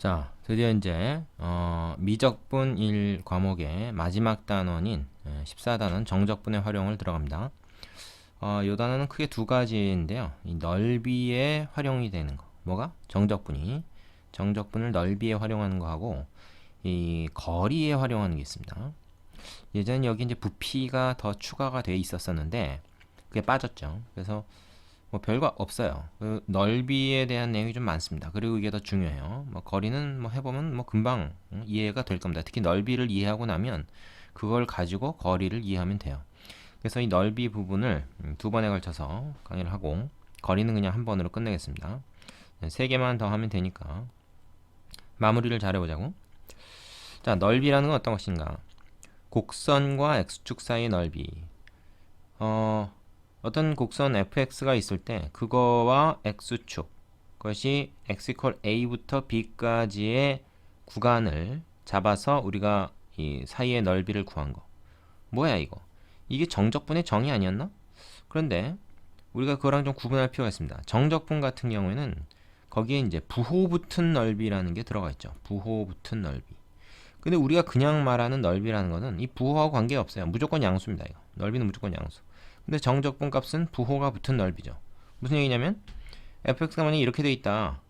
자, 드디어 이제 미적분 1 과목의 마지막 단원인 14단원 정적분의 활용을 들어갑니다. 이 단원은 크게 두 가지인데요. 이 넓이에 활용이 되는 거. 뭐가? 정적분을 넓이에 활용하는 거하고 이 거리에 활용하는 게 있습니다. 예전에 여기 이제 부피가 더 추가가 돼 있었었는데 그게 빠졌죠. 그래서 뭐 별거 없어요. 그 넓이에 대한 내용이 좀 많습니다. 그리고 이게 더 중요해요. 뭐 거리는 뭐 해보면 뭐 금방 이해가 될 겁니다. 특히 넓이를 이해하고 나면 그걸 가지고 거리를 이해하면 돼요. 그래서 이 넓이 부분을 두 번에 걸쳐서 강의를 하고 거리는 그냥 한 번으로 끝내겠습니다. 세 개만 더 하면 되니까 마무리를 잘 해보자고. 자, 넓이라는 건 어떤 것인가? 곡선과 x축 사이의 넓이. 어떤 곡선 fx가 있을 때 그거와 x축, 그것이 x a부터 b까지의 구간을 잡아서 우리가 이 사이의 넓이를 구한 거. 뭐야 이거? 이게 정적분의 정의 아니었나? 그런데 우리가 그거랑 좀 구분할 필요가 있습니다. 정적분 같은 경우에는 거기에 이제 부호 붙은 넓이라는 게 들어가 있죠. 부호 붙은 넓이. 근데 우리가 그냥 말하는 넓이라는 거는 이 부호하고 관계가 없어요. 무조건 양수입니다. 이거. 넓이는 무조건 양수. 근데 정적분 값은 부호가 붙은 넓이죠. 무슨 얘기냐면 fx가 만약에 이렇게 돼 있다.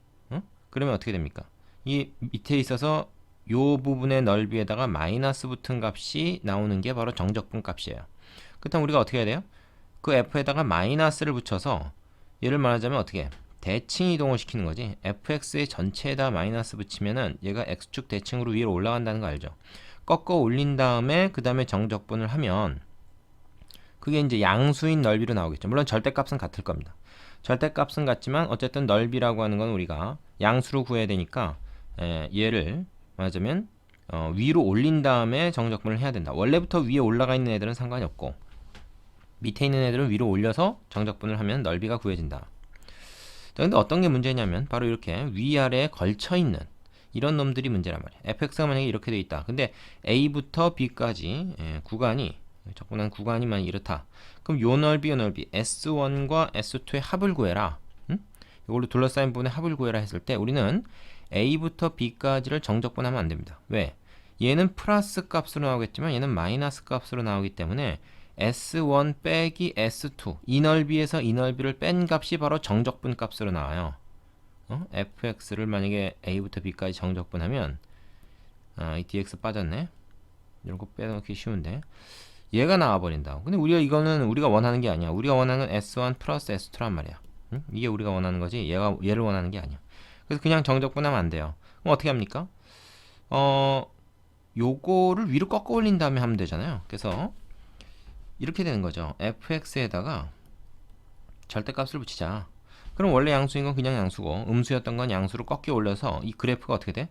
그러면 어떻게 됩니까? 이 밑에 있어서 요 부분의 넓이에다가 마이너스 붙은 값이 나오는 게 바로 정적분 값이에요. 그렇다면 우리가 어떻게 해야 돼요? 그 f에다가 마이너스를 붙여서 얘를 말하자면 어떻게 해? 대칭 이동을 시키는 거지. fx의 전체에다 마이너스 붙이면은 얘가 x축 대칭으로 위로 올라간다는 거 알죠? 꺾어 올린 다음에 그 다음에 정적분을 하면 그게 이제 양수인 넓이로 나오겠죠. 물론 절대값은 같을 겁니다. 절대값은 같지만 어쨌든 넓이라고 하는 건 우리가 양수로 구해야 되니까 얘를 말하자면 위로 올린 다음에 정적분을 해야 된다. 원래부터 위에 올라가 있는 애들은 상관이 없고 밑에 있는 애들은 위로 올려서 정적분을 하면 넓이가 구해진다. 자, 근데 어떤 게 문제냐면 바로 이렇게 위아래에 걸쳐 있는 이런 놈들이 문제란 말이에요. fx가 만약에 이렇게 돼 있다. 근데 a부터 b까지 구간이 적분한 구간이만 이렇다. 그럼 요 넓이 S1과 S2의 합을 구해라. 이걸로 둘러싸인 부분의 합을 구해라 했을 때 우리는 A부터 B까지를 정적분하면 안 됩니다. 왜? 얘는 플러스 값으로 나오겠지만 얘는 마이너스 값으로 나오기 때문에 S1 빼기 S2 이 넓이에서 이 넓이를 뺀 값이 바로 정적분 값으로 나와요. fx를 만약에 A부터 B까지 정적분하면 이 dx 빠졌네. 이런 거 빼놓기 쉬운데 얘가 나와버린다. 근데 이거는 우리가 원하는 게 아니야. 우리가 원하는 S1 플러스 S2란 말이야. 이게 우리가 원하는 거지. 얘를 원하는 게 아니야. 그래서 그냥 정적분하면 안 돼요. 그럼 어떻게 합니까? 요거를 위로 꺾어 올린 다음에 하면 되잖아요. 그래서 이렇게 되는 거죠. fx에다가 절대값을 붙이자. 그럼 원래 양수인 건 그냥 양수고 음수였던 건 양수로 꺾여 올려서 이 그래프가 어떻게 돼?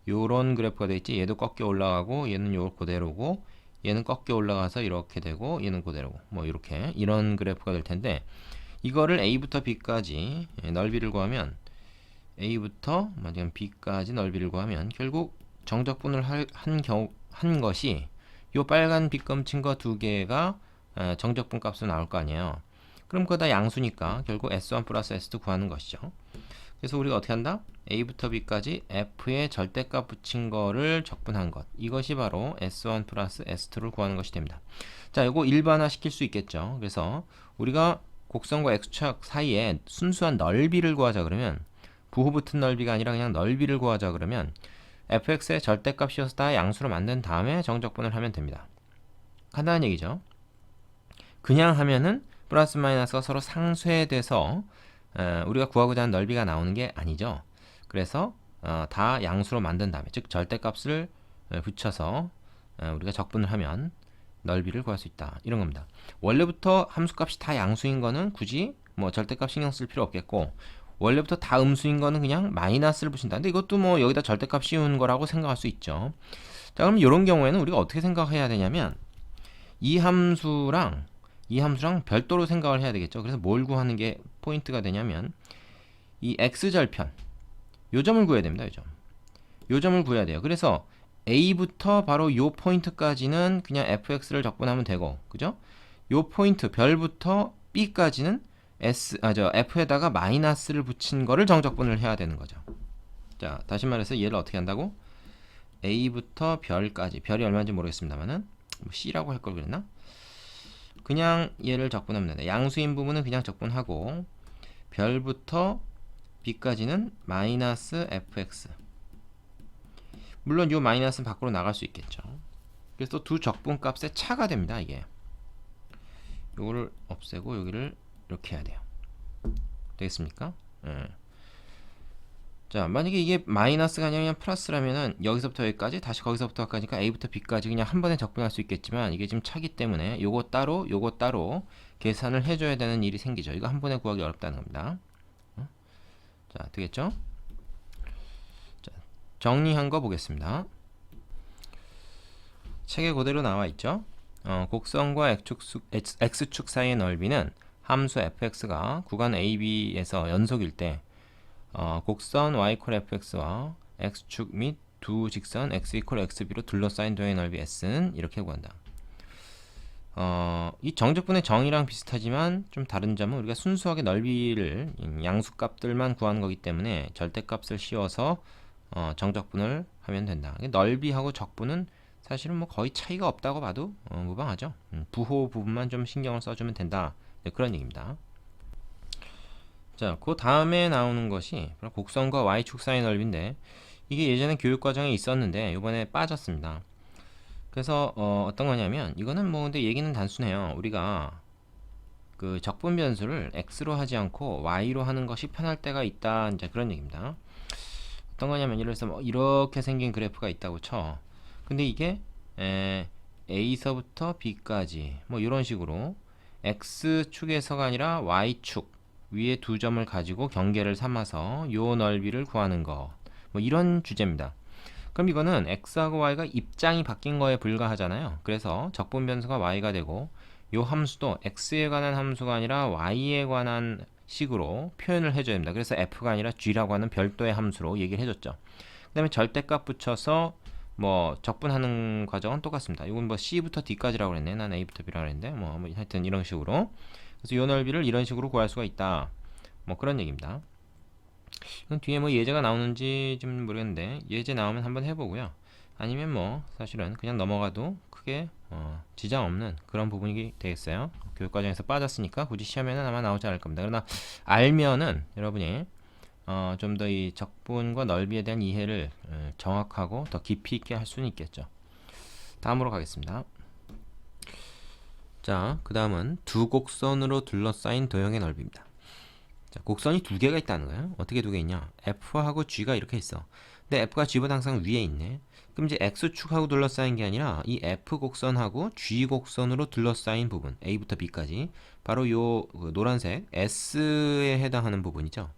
요런 그래프가 돼 있지. 얘도 꺾여 올라가고 얘는 요 그대로고 얘는 꺾여 올라가서 이렇게 되고 얘는 그대로고 뭐 이렇게 이런 그래프가 될 텐데 이거를 a부터 b까지 넓이를 구하면 a부터 마지막 b까지 넓이를 구하면 결국 정적분을 한 것이 요 빨간 빗검친 거 두 개가 정적분 값으로 나올 거 아니에요. 그럼 그거 다 양수니까 결국 S1 플러스 S2 구하는 것이죠. 그래서 우리가 어떻게 한다? A부터 B까지 F에 절대값 붙인 거를 적분한 것. 이것이 바로 S1 플러스 S2를 구하는 것이 됩니다. 자, 이거 일반화 시킬 수 있겠죠. 그래서 우리가 곡선과 X축 사이에 순수한 넓이를 구하자 그러면 부호 붙은 넓이가 아니라 그냥 넓이를 구하자 그러면 fx의 절대값이어서 다 양수로 만든 다음에 정적분을 하면 됩니다. 간단한 얘기죠. 그냥 하면은 플러스 마이너스가 서로 상쇄돼서 우리가 구하고자 하는 넓이가 나오는 게 아니죠. 그래서 다 양수로 만든 다음에 즉 절대값을 붙여서 우리가 적분을 하면 넓이를 구할 수 있다. 이런 겁니다. 원래부터 함수값이 다 양수인 거는 굳이 뭐 절대값 신경 쓸 필요 없겠고 원래부터 다 음수인 거는 그냥 마이너스를 붙인다. 근데 이것도 뭐 여기다 절대값 씌운 거라고 생각할 수 있죠. 자, 그럼 이런 경우에는 우리가 어떻게 생각해야 되냐면 이 함수랑 별도로 생각을 해야 되겠죠. 그래서 뭘 구하는 게 포인트가 되냐면 이 x절편 요 점을 구해야 됩니다. 요 점을 구해야 돼요. 그래서 a부터 바로 요 포인트까지는 그냥 fx를 적분하면 되고 그죠? 요 포인트 별부터 b까지는 f에다가 마이너스를 붙인 거를 정적분을 해야 되는 거죠. 자, 다시 말해서 얘를 어떻게 한다고? A부터 별까지, 별이 얼마인지 모르겠습니다만은 C라고 할 걸 그랬나? 그냥 얘를 적분하면 된다. 양수인 부분은 그냥 적분하고 별부터 B까지는 마이너스 fx. 물론 이 마이너스는 밖으로 나갈 수 있겠죠. 그래서 또 두 적분값의 차가 됩니다. 이게 요거를 없애고 여기를 이렇게 해야 돼요. 되겠습니까? 예. 자, 만약에 이게 마이너스가 아니라 그냥 플러스라면은 여기서부터 여기까지 다시 거기서부터 여기까지니까 A부터 B까지 그냥 한 번에 적분할 수 있겠지만 이게 지금 차기 때문에 요거 따로 계산을 해줘야 되는 일이 생기죠. 이거 한 번에 구하기 어렵다는 겁니다. 자, 되겠죠? 자, 정리한 거 보겠습니다. 책에 그대로 나와 있죠. 곡선과 x축 사이의 넓이는 함수 fx가 구간 AB에서 연속일 때 곡선 y = fx와 x축 및 두 직선 x = xb로 둘러싸인 도형의 넓이 s는 이렇게 구한다. 이 정적분의 정의랑 비슷하지만 좀 다른 점은 우리가 순수하게 넓이를 양수값들만 구하는 거기 때문에 절대값을 씌워서 정적분을 하면 된다. 넓이하고 적분은 사실은 뭐 거의 차이가 없다고 봐도 무방하죠. 부호 부분만 좀 신경을 써주면 된다. 네, 그런 얘기입니다. 자, 그 다음에 나오는 것이 곡선과 y축 사이의 넓이인데 이게 예전에 교육과정에 있었는데 이번에 빠졌습니다. 그래서 어떤 거냐면 이거는 뭐 근데 얘기는 단순해요. 우리가 그 적분 변수를 x로 하지 않고 y로 하는 것이 편할 때가 있다. 이제 그런 얘기입니다. 어떤 거냐면 예를 들어서 뭐 이렇게 생긴 그래프가 있다고 쳐. 근데 이게 A서부터 B까지 뭐 이런 식으로 x축에서가 아니라 y축 위에 두 점을 가지고 경계를 삼아서 요 넓이를 구하는 거. 뭐 이런 주제입니다. 그럼 이거는 x하고 y가 입장이 바뀐 거에 불과하잖아요. 그래서 적분 변수가 y가 되고 요 함수도 x에 관한 함수가 아니라 y에 관한 식으로 표현을 해줘야 됩니다. 그래서 f가 아니라 g라고 하는 별도의 함수로 얘기를 해줬죠. 그 다음에 절대값 붙여서 뭐 적분하는 과정은 똑같습니다. 이건 뭐 C부터 D까지라고 그랬네. 난 A부터 B라고 그랬는데 뭐 하여튼 이런 식으로. 그래서 요 넓이를 이런 식으로 구할 수가 있다. 뭐 그런 얘기입니다. 뒤에 뭐 예제가 나오는지 좀 모르겠는데 예제 나오면 한번 해보고요. 아니면 뭐 사실은 그냥 넘어가도 크게 지장 없는 그런 부분이 되겠어요. 교육과정에서 빠졌으니까 굳이 시험에는 아마 나오지 않을 겁니다. 그러나 알면은 여러분이 좀 더 이 적분과 넓이에 대한 이해를 정확하고 더 깊이 있게 할 수는 있겠죠. 다음으로 가겠습니다. 자, 그 다음은 두 곡선으로 둘러싸인 도형의 넓이입니다. 자, 곡선이 두 개가 있다는 거예요. 어떻게 두 개 있냐? F하고 G가 이렇게 있어. 근데 F가 G보다 항상 위에 있네. 그럼 이제 X축하고 둘러싸인 게 아니라 이 F 곡선하고 G 곡선으로 둘러싸인 부분 A부터 B까지 바로 요 노란색 S에 해당하는 부분이죠.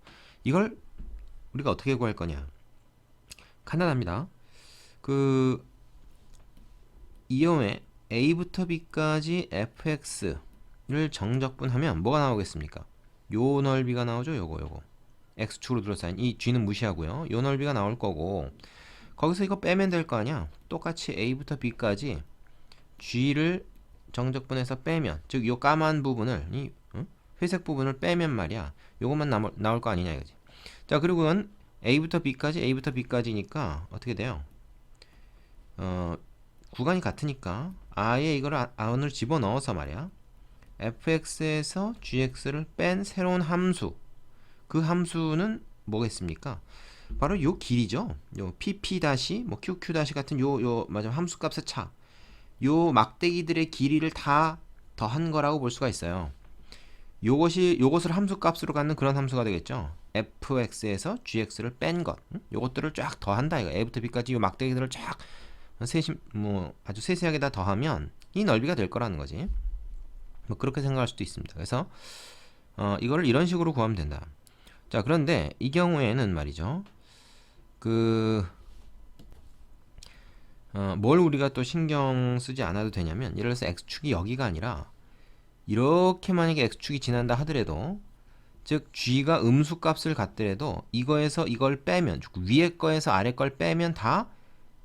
이걸 우리가 어떻게 구할 거냐? 간단합니다. 이용에 A부터 B까지 fx를 정적분하면 뭐가 나오겠습니까? 요 넓이가 나오죠. 요거 x축으로 둘러싸인 이 g는 무시하고요. 요 넓이가 나올 거고 거기서 이거 빼면 될 거 아니야. 똑같이 A부터 B까지 g를 정적분해서 빼면 즉 요 까만 부분을 이 회색 부분을 빼면 말이야. 요것만 나올 거 아니냐 이거지. 자, 그리고 그건 A부터 B까지니까 어떻게 돼요? 구간이 같으니까 아예 이걸 안으로 집어넣어서 말이야. fx에서 gx를 뺀 새로운 함수. 그 함수는 뭐겠습니까? 바로 요 길이죠. 요 pp 뭐 qq 같은 맞아 함수값의 차. 요 막대기들의 길이를 다 더한 거라고 볼 수가 있어요. 요것을 함수값으로 갖는 그런 함수가 되겠죠. fx에서 gx를 뺀 것. 요것들을 쫙 더한다 이거. a부터 b까지 요 막대기들을 쫙 아주 세세하게 다 더하면 이 넓이가 될 거라는 거지. 뭐 그렇게 생각할 수도 있습니다. 그래서 이거를 이런 식으로 구하면 된다. 자, 그런데 이 경우에는 말이죠. 뭘 우리가 또 신경 쓰지 않아도 되냐면 예를 들어서 x축이 여기가 아니라 이렇게 만약에 x축이 지난다 하더라도 즉 g가 음수값을 갖더라도 이거에서 이걸 빼면 위에 거에서 아래 걸 빼면 다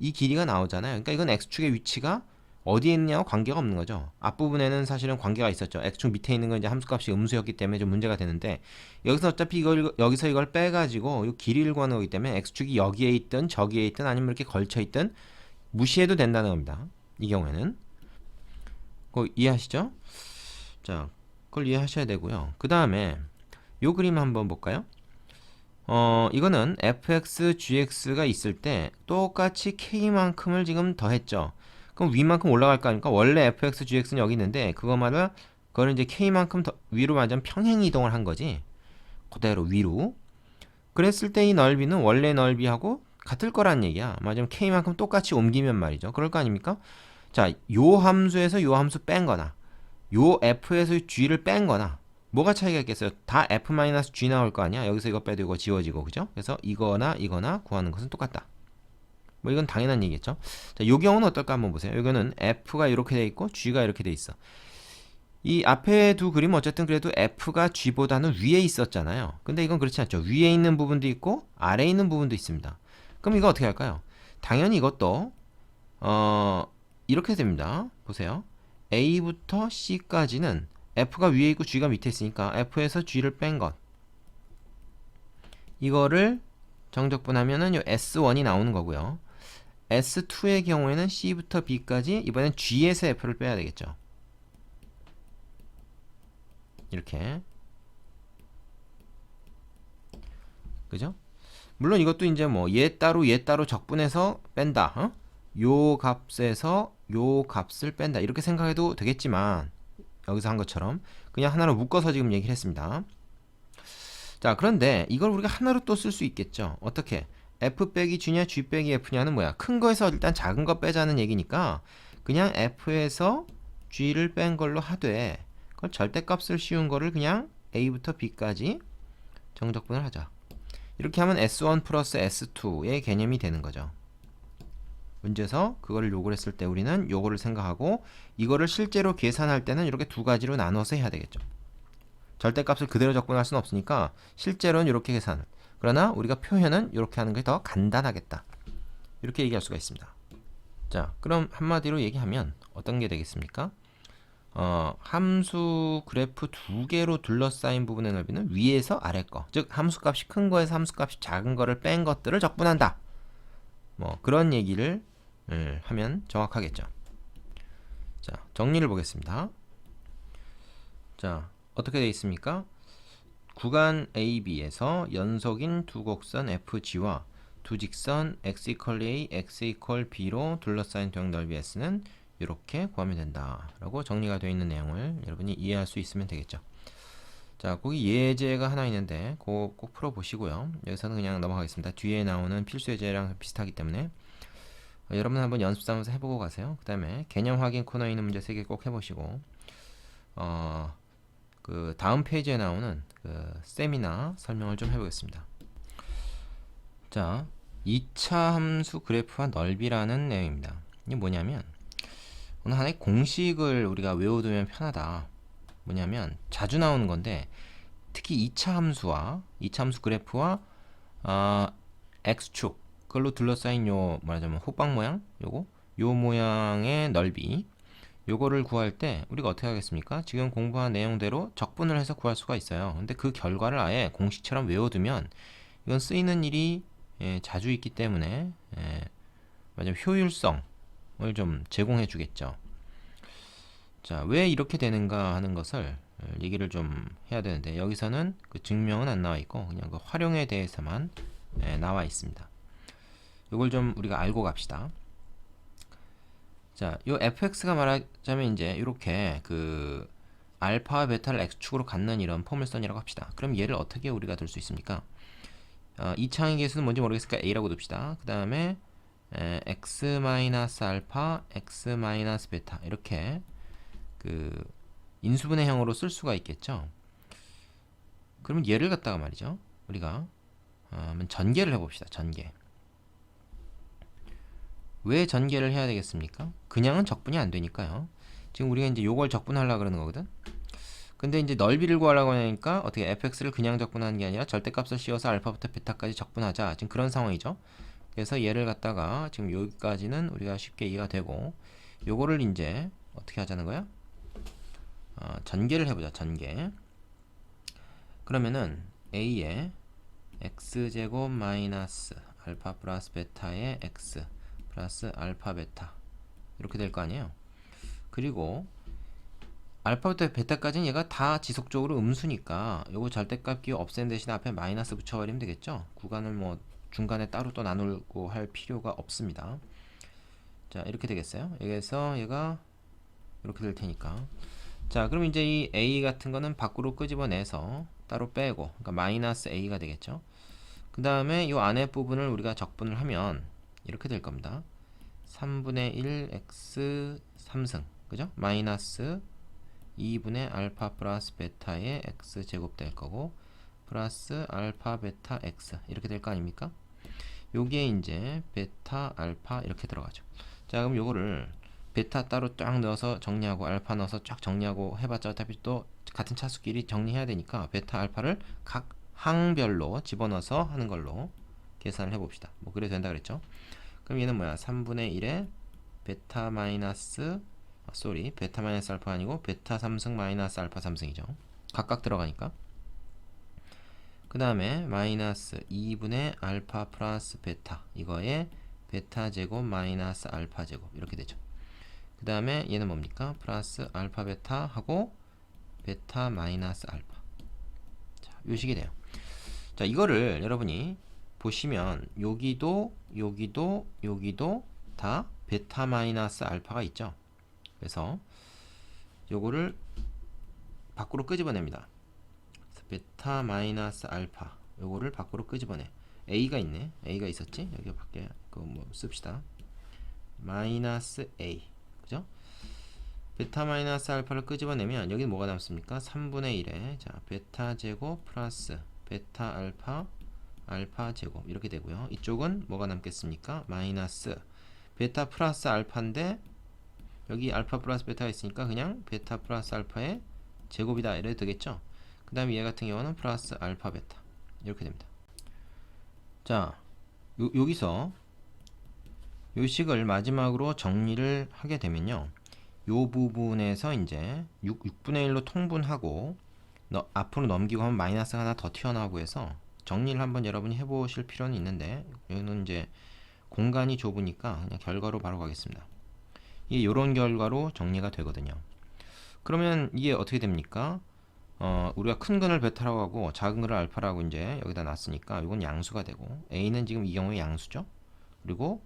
이 길이가 나오잖아요. 그러니까 이건 x축의 위치가 어디에 있느냐와 관계가 없는 거죠. 앞부분에는 사실은 관계가 있었죠. x축 밑에 있는 건 이제 함수값이 음수였기 때문에 좀 문제가 되는데 여기서 어차피 여기서 이걸 빼가지고 이 길이를 구하는 거기 때문에 x축이 여기에 있든 저기에 있든 아니면 이렇게 걸쳐 있든 무시해도 된다는 겁니다. 이 경우에는 그거 이해하시죠? 자, 그걸 이해하셔야 되고요. 그 다음에 요 그림 한번 볼까요? 이거는 fx, gx가 있을 때 똑같이 k만큼을 지금 더했죠. 그럼 위만큼 올라갈 거 아닙니까? 원래 fx, gx는 여기 있는데 그거를 이제 k만큼 더 위로 완전 평행 이동을 한 거지. 그대로 위로. 그랬을 때 이 넓이는 원래 넓이하고 같을 거란 얘기야. 맞으면 k만큼 똑같이 옮기면 말이죠. 그럴 거 아닙니까? 자, 요 함수에서 요 함수 뺀 거나 요 f에서 g를 뺀 거나 뭐가 차이가 있겠어요? 다 f-g 나올 거 아니야? 여기서 이거 빼도 이거 지워지고, 그죠? 그래서 이거나 구하는 것은 똑같다. 뭐 이건 당연한 얘기겠죠? 자, 요 경우는 어떨까 한번 보세요. 이거는 f가 이렇게 돼 있고 g가 이렇게 돼 있어. 이 앞에 두 그림은 어쨌든 그래도 f가 g보다는 위에 있었잖아요. 근데 이건 그렇지 않죠. 위에 있는 부분도 있고 아래에 있는 부분도 있습니다. 그럼 이거 어떻게 할까요? 당연히 이것도 이렇게 됩니다. 보세요. a부터 c까지는 f가 위에 있고 g가 밑에 있으니까 f에서 g를 뺀 것, 이거를 정적분하면은 요 s1이 나오는 거고요. s2의 경우에는 c부터 b까지 이번엔 g에서 f를 빼야 되겠죠. 이렇게, 그죠? 물론 이것도 이제 뭐 얘 따로 적분해서 뺀다. 요 값에서 요 값을 뺀다. 이렇게 생각해도 되겠지만 여기서 한 것처럼 그냥 하나로 묶어서 지금 얘기를 했습니다. 자, 그런데 이걸 우리가 하나로 또 쓸 수 있겠죠. 어떻게? f 빼기 g냐 g 빼기 f냐는 뭐야? 큰 거에서 일단 작은 거 빼자는 얘기니까 그냥 f에서 g를 뺀 걸로 하되, 그걸 절대값을 씌운 거를 그냥 a부터 b까지 정적분을 하자. 이렇게 하면 s1 플러스 s2의 개념이 되는 거죠. 문제에서 그거를 요구를 했을 때 우리는 요거를 생각하고 이거를 실제로 계산할 때는 이렇게 두 가지로 나눠서 해야 되겠죠. 절대값을 그대로 적분할 수는 없으니까 실제로는 이렇게 계산을, 그러나 우리가 표현은 이렇게 하는 게 더 간단하겠다. 이렇게 얘기할 수가 있습니다. 자, 그럼 한마디로 얘기하면 어떤 게 되겠습니까? 함수 그래프 두 개로 둘러싸인 부분의 넓이는 위에서 아래 거, 즉 함수값이 큰 거에서 함수값이 작은 거를 뺀 것들을 적분한다. 뭐 그런 얘기를 하면 정확하겠죠. 자, 정리를 보겠습니다. 자, 어떻게 되어 있습니까? 구간 AB에서 연속인 두 곡선 FG와 두 직선 x = A, x = B로 둘러싸인 도형 넓이 S는 이렇게 구하면 된다 라고 정리가 되어 있는 내용을 여러분이 이해할 수 있으면 되겠죠. 자, 거기 예제가 하나 있는데 그거 꼭 풀어보시고요. 여기서는 그냥 넘어가겠습니다. 뒤에 나오는 필수 예제랑 비슷하기 때문에 여러분 한번 연습 삼아서 해보고 가세요. 그 다음에 개념 확인 코너에 있는 문제 3개 꼭 해보시고 그 다음 페이지에 나오는 그 세미나 설명을 좀 해보겠습니다. 자, 2차 함수 그래프와 넓이라는 내용입니다. 이게 뭐냐면 오늘 하나의 공식을 우리가 외워두면 편하다. 뭐냐면 자주 나오는 건데 특히 2차 함수 그래프와 x축 그걸로 둘러싸인 요 말하자면 호박 모양 요 모양의 넓이, 요거를 구할 때 우리가 어떻게 하겠습니까? 지금 공부한 내용대로 적분을 해서 구할 수가 있어요. 근데 그 결과를 아예 공식처럼 외워두면 이건 쓰이는 일이 자주 있기 때문에 효율성을 좀 제공해 주겠죠. 자, 왜 이렇게 되는가 하는 것을 얘기를 좀 해야 되는데 여기서는 그 증명은 안 나와 있고 그냥 그 활용에 대해서만 나와 있습니다. 이걸 좀 우리가 알고 갑시다. 자, 요 fx가 말하자면 이제 이렇게 그 알파와 베타를 x축으로 갖는 이런 포물선이라고 합시다. 그럼 얘를 어떻게 우리가 들 수 있습니까? 이 창의 개수는 뭔지 모르겠으니까 a라고 둡시다. 그 다음에 x-알파, x-베타 이렇게 그 인수분해형으로 쓸 수가 있겠죠. 그러면 얘를 갖다가 말이죠. 우리가 한번 전개를 해봅시다. 전개. 왜 전개를 해야 되겠습니까? 그냥은 적분이 안 되니까요. 지금 우리가 이제 요걸 적분하려고 그러는 거거든. 근데 이제 넓이를 구하려고 하니까 어떻게 fx를 그냥 적분하는 게 아니라 절대값을 씌워서 알파부터 베타까지 적분하자. 지금 그런 상황이죠. 그래서 얘를 갖다가 지금 여기까지는 우리가 쉽게 이해가 되고 요거를 이제 어떻게 하자는 거야? 전개를 해보자. 전개. 그러면은 a에 x제곱 마이너스 알파 플러스 베타의 x 플러스 알파 베타 이렇게 될 거 아니에요. 그리고 알파부터 베타까지는 얘가 다 지속적으로 음수니까 요거 절대값 기호 없앤 대신 앞에 마이너스 붙여버리면 되겠죠. 구간을 뭐 중간에 따로 또 나누고 할 필요가 없습니다. 자, 이렇게 되겠어요. 여기서 얘가 이렇게 될 테니까. 자, 그럼 이제 이 a 같은 거는 밖으로 끄집어내서 따로 빼고, 그러니까 마이너스 a가 되겠죠. 그 다음에 이 안에 부분을 우리가 적분을 하면 이렇게 될 겁니다. 3분의 1 x 3승, 그죠? 마이너스 2분의 알파 플러스 베타의 x 제곱 될 거고, 플러스 알파 베타 x 이렇게 될 거 아닙니까? 요게 이제 베타 알파 이렇게 들어가죠. 자, 그럼 요거를 베타 따로 쫙 넣어서 정리하고 알파 넣어서 쫙 정리하고 해봤자 어차피 또 같은 차수끼리 정리해야 되니까 베타 알파를 각 항별로 집어넣어서 하는 걸로 계산을 해봅시다. 뭐 그래도 된다 그랬죠. 그럼 얘는 뭐야? 3분의 1에 베타 마이너스 베타 마이너스 알파 아니고 베타 3승 마이너스 알파 3승이죠. 각각 들어가니까. 그 다음에 마이너스 2분의 알파 플러스 베타, 이거에 베타 제곱 마이너스 알파 제곱 이렇게 되죠. 그 다음에 얘는 뭡니까? 플러스 알파 베타 하고 베타 마이너스 알파. 자, 요 식이 돼요. 자, 이거를 여러분이 보시면 여기도 다 베타 마이너스 알파가 있죠. 그래서 요거를 밖으로 끄집어냅니다. 베타 마이너스 알파 요거를 밖으로 끄집어내. a가 있네. a가 있었지? 여기 밖에 그거 뭐 씁시다. 마이너스 a, 그죠? 베타 마이너스 알파를 끄집어내면 여기 뭐가 남습니까? 3분의 1에 자 베타 제곱 플러스 베타 알파 알파 제곱 이렇게 되고요. 이쪽은 뭐가 남겠습니까? 마이너스 베타 플러스 알파인데 여기 알파 플러스 베타가 있으니까 그냥 베타 플러스 알파의 제곱이다 이래도 되겠죠. 그 다음에 얘 같은 경우는 플러스 알파 베타 이렇게 됩니다. 자, 여기서 요 식을 마지막으로 정리를 하게 되면요, 요 부분에서 이제 6분의 1로 통분하고 앞으로 넘기고 하면 마이너스가 하나 더 튀어나오고 해서 정리를 한번 여러분이 해보실 필요는 있는데, 여기는 이제 공간이 좁으니까 그냥 결과로 바로 가겠습니다. 이게 요런 결과로 정리가 되거든요. 그러면 이게 어떻게 됩니까? 우리가 큰 근을 베타라고 하고 작은 근을 알파라고 이제 여기다 놨으니까 이건 양수가 되고, a는 지금 이 경우에 양수죠. 그리고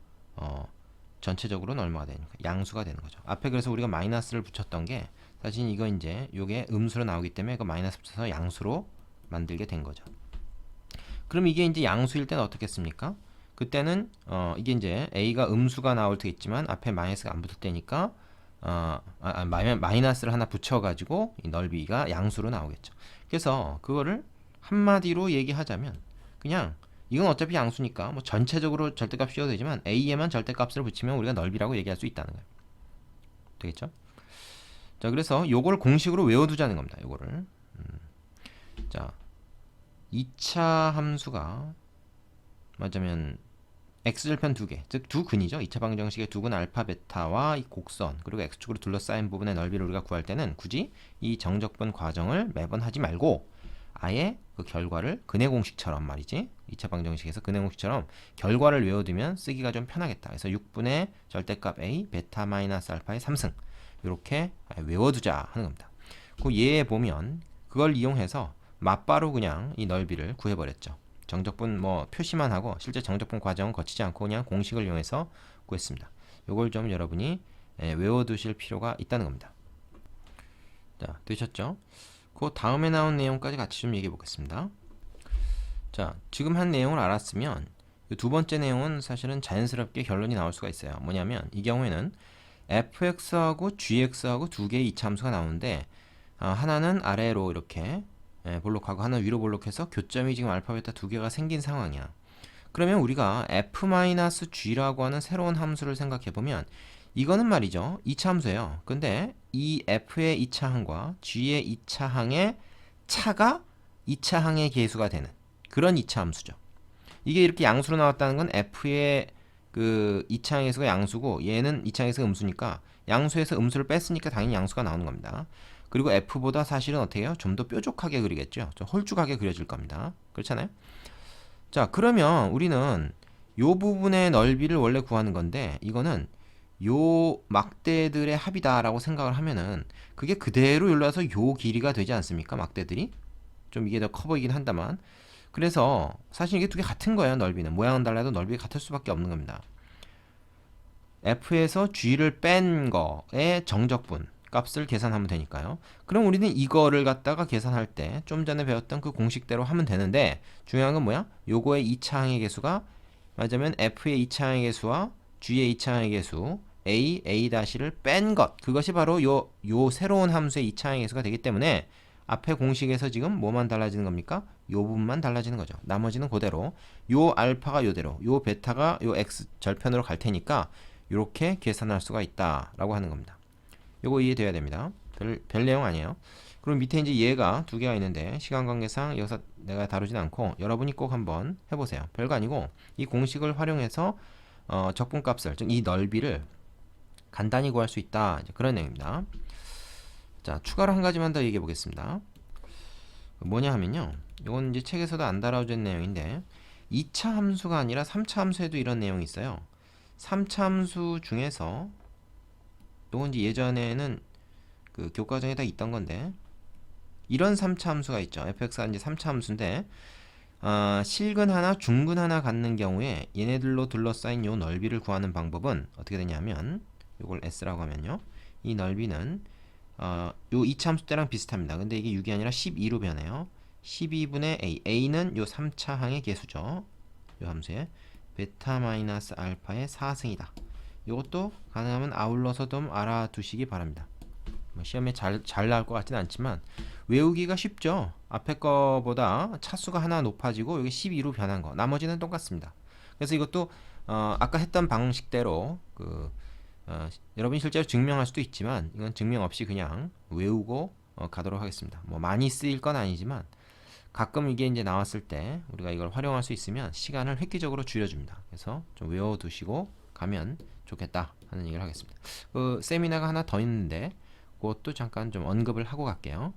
전체적으로는 얼마가 되니까 양수가 되는 거죠. 앞에 그래서 우리가 마이너스를 붙였던 게 사실 이거 이제 요게 음수로 나오기 때문에 그 마이너스 붙여서 양수로 만들게 된 거죠. 그럼 이게 이제 양수일 때는 어떻겠습니까? 그때는 이게 이제 a가 음수가 나올 때 있지만 앞에 마이너스가 안 붙을 때니까 마이너스를 하나 붙여가지고 이 넓이가 양수로 나오겠죠. 그래서 그거를 한마디로 얘기하자면 그냥 이건 어차피 양수니까 뭐 전체적으로 절대값 씌워도 되지만 a에만 절대값을 붙이면 우리가 넓이라고 얘기할 수 있다는 거예요. 되겠죠? 자, 그래서 요걸 공식으로 외워두자는 겁니다. 요거를 자, 2차 함수가 맞자면 x절편 두 개, 즉 두 근이죠. 2차 방정식의 두 근 알파 베타와 이 곡선 그리고 x축으로 둘러싸인 부분의 넓이를 우리가 구할 때는 굳이 이 정적분 과정을 매번 하지 말고 아예 그 결과를 근해 공식처럼 말이지, 2차 방정식에서 근해 공식처럼 결과를 외워두면 쓰기가 좀 편하겠다. 그래서 6분의 절대값 a 베타 마이너스 알파의 3승 이렇게 외워두자 하는 겁니다. 그 예에 보면 그걸 이용해서 맞바로 그냥 이 넓이를 구해버렸죠. 정적분 뭐 표시만 하고 실제 정적분 과정은 거치지 않고 그냥 공식을 이용해서 구했습니다. 요걸 좀 여러분이 외워두실 필요가 있다는 겁니다. 자, 되셨죠? 그 다음에 나온 내용까지 같이 좀 얘기해 보겠습니다. 자, 지금 한 내용을 알았으면 두 번째 내용은 사실은 자연스럽게 결론이 나올 수가 있어요. 뭐냐면 이 경우에는 fx하고 gx하고 두 개의 이차함수가 나오는데 하나는 아래로 이렇게 볼록하고 하나는 위로 볼록해서 교점이 지금 알파 베타 두 개가 생긴 상황이야. 그러면 우리가 f-g라고 하는 새로운 함수를 생각해 보면 이거는 말이죠, 2차 함수예요. 근데 이 f의 2차 항과 g의 2차 항의 차가 2차 항의 계수가 되는 그런 2차 함수죠. 이게 이렇게 양수로 나왔다는 건 f의 그 이차항의 수가 양수고 얘는 이차항의 수가 음수니까 양수에서 음수를 뺐으니까 당연히 양수가 나오는 겁니다. 그리고 F보다 사실은 어떻게 해요? 좀 더 뾰족하게 그리겠죠. 좀 홀쭉하게 그려질 겁니다. 그렇잖아요. 자, 그러면 우리는 요 부분의 넓이를 원래 구하는 건데 이거는 요 막대들의 합이다라고 생각을 하면은 그게 그대로 올라서 요 길이가 되지 않습니까? 막대들이 좀 이게 더 커 보이긴 한다만 그래서 사실 이게 두 개 같은 거예요. 넓이는 모양은 달라도 넓이가 같을 수밖에 없는 겁니다. F에서 G를 뺀 거의 정적분 값을 계산하면 되니까요. 그럼 우리는 이거를 갖다가 계산할 때 좀 전에 배웠던 그 공식대로 하면 되는데 중요한 건 뭐야? 요거의 2차항의 개수가 맞으면 F의 2차항의 개수와 G의 2차항의 개수 A''를 뺀 것 그것이 바로 요 새로운 함수의 2차항의 개수가 되기 때문에 앞에 공식에서 지금 뭐만 달라지는 겁니까? 요 부분만 달라지는 거죠. 나머지는 그대로 요 알파가 요대로 요 베타가 요 x 절편으로 갈 테니까 이렇게 계산할 수가 있다라고 하는 겁니다. 요거 이해돼야 됩니다. 별 내용 아니에요. 그럼 밑에 이제 얘가 두 개가 있는데 시간 관계상 여기서 내가 다루진 않고 여러분이 꼭 한번 해보세요. 별거 아니고 이 공식을 활용해서 적분값을 즉 이 넓이를 간단히 구할 수 있다. 이제 그런 내용입니다. 자, 추가로 한 가지만 더 얘기해 보겠습니다. 뭐냐 하면요. 이건 이제 책에서도 안 다뤄진 내용인데 2차 함수가 아니라 3차 함수에도 이런 내용이 있어요. 3차 함수 중에서 이건 이제 예전에는 그 교과정에 다 있던 건데 이런 3차 함수가 있죠. fx가 이제 3차 함수인데 실근 하나, 중근 하나 갖는 경우에 얘네들로 둘러싸인 요 넓이를 구하는 방법은 어떻게 되냐면 이걸 s라고 하면요. 이 넓이는 요 2차 함수 때랑 비슷합니다. 근데 이게 6이 아니라 12로 변해요. 12분의 a. a는 요 3차 항의 개수죠. 요 함수에 베타 마이너스 알파의 4승이다. 이것도 가능하면 아울러서 좀 알아두시기 바랍니다. 시험에 잘 나올 것 같지는 않지만 외우기가 쉽죠. 앞에 거보다 차수가 하나 높아지고 여기 12로 변한 거 나머지는 똑같습니다. 그래서 이것도 아까 했던 방식대로 여러분이 실제로 증명할 수도 있지만 이건 증명 없이 그냥 외우고 가도록 하겠습니다. 뭐 많이 쓰일 건 아니지만 가끔 이게 이제 나왔을 때 우리가 이걸 활용할 수 있으면 시간을 획기적으로 줄여줍니다. 그래서 좀 외워두시고 가면 좋겠다 하는 얘기를 하겠습니다. 그 세미나가 하나 더 있는데 그것도 잠깐 좀 언급을 하고 갈게요.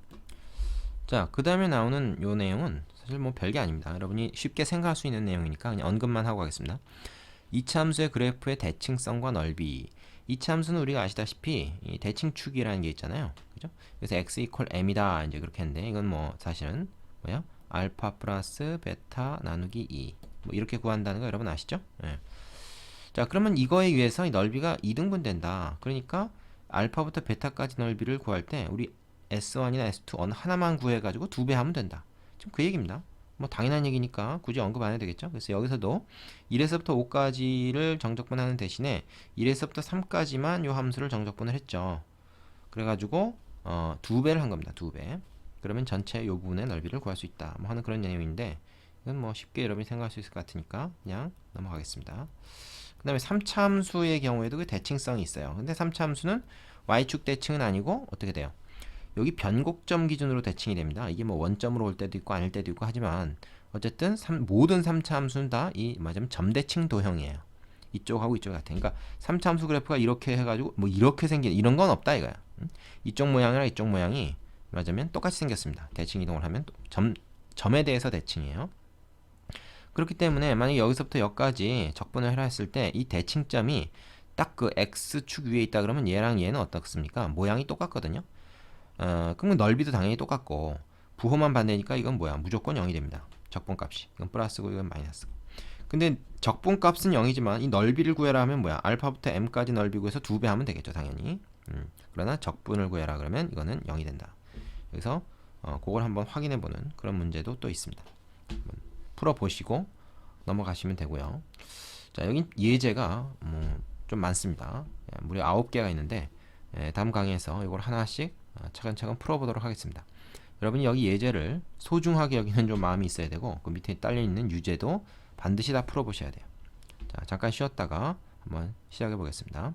자, 그 다음에 나오는 요 내용은 사실 뭐 별게 아닙니다. 여러분이 쉽게 생각할 수 있는 내용이니까 그냥 언급만 하고 가겠습니다. 2차 함수의 그래프의 대칭성과 넓이. 2차 함수는 우리가 아시다시피 이 대칭축이라는 게 있잖아요. 그죠? 그래서 x 이퀄 m이다 이제 그렇게 했는데 이건 뭐 사실은 뭐야? 알파 플러스 베타 나누기 2 뭐 이렇게 구한다는 거 여러분 아시죠? 네. 자, 그러면 이거에 의해서 이 넓이가 2등분 된다. 그러니까 알파부터 베타까지 넓이를 구할 때 우리 S1이나 S2 어느 하나만 구해가지고 2배 하면 된다. 지금 그 얘기입니다. 뭐 당연한 얘기니까 굳이 언급 안 해도 되겠죠. 그래서 여기서도 1에서부터 5까지를 정적분하는 대신에 1에서부터 3까지만 요 함수를 정적분을 했죠. 그래가지고 2배를 한 겁니다. 2배. 그러면 전체 요 부분의 넓이를 구할 수 있다. 뭐 하는 그런 내용인데 이건 뭐 쉽게 여러분이 생각할 수 있을 것 같으니까 그냥 넘어가겠습니다. 그 다음에 3차 함수의 경우에도 그 대칭성이 있어요. 근데 3차 함수는 y축 대칭은 아니고 어떻게 돼요? 여기 변곡점 기준으로 대칭이 됩니다. 이게 뭐 원점으로 올 때도 있고 아닐 때도 있고 하지만 어쨌든 모든 3차 함수는 다 이 맞으면 점대칭 도형이에요. 이쪽하고 이쪽이 같아. 그러니까 3차 함수 그래프가 이렇게 해가지고 뭐 이렇게 생긴 이런 건 없다 이거야. 이쪽 모양이랑 이쪽 모양이 맞으면 똑같이 생겼습니다. 대칭 이동을 하면 점에 대해서 대칭이에요. 그렇기 때문에 만약에 여기서부터 여기까지 적분을 해라 했을 때 이 대칭점이 딱 그 x축 위에 있다 그러면 얘랑 얘는 어떻습니까? 모양이 똑같거든요. 그러면 넓이도 당연히 똑같고 부호만 반대니까 이건 뭐야? 무조건 0이 됩니다. 적분값이. 이건 플러스고 이건 마이너스고. 근데 적분값은 0이지만 이 넓이를 구해라 하면 뭐야? 알파부터 m까지 넓이 구해서 2배 하면 되겠죠. 당연히. 그러나 적분을 구해라 그러면 이거는 0이 된다. 그래서 그걸 한번 확인해보는 그런 문제도 또 있습니다. 풀어보시고 넘어가시면 되고요. 자, 여기 예제가 좀 많습니다. 무려 9개가 있는데 다음 강의에서 이걸 하나씩 차근차근 풀어보도록 하겠습니다. 여러분이 여기 예제를 소중하게 여기는 좀 마음이 있어야 되고 그 밑에 딸려있는 유제도 반드시 다 풀어보셔야 돼요. 자, 잠깐 쉬었다가 한번 시작해 보겠습니다.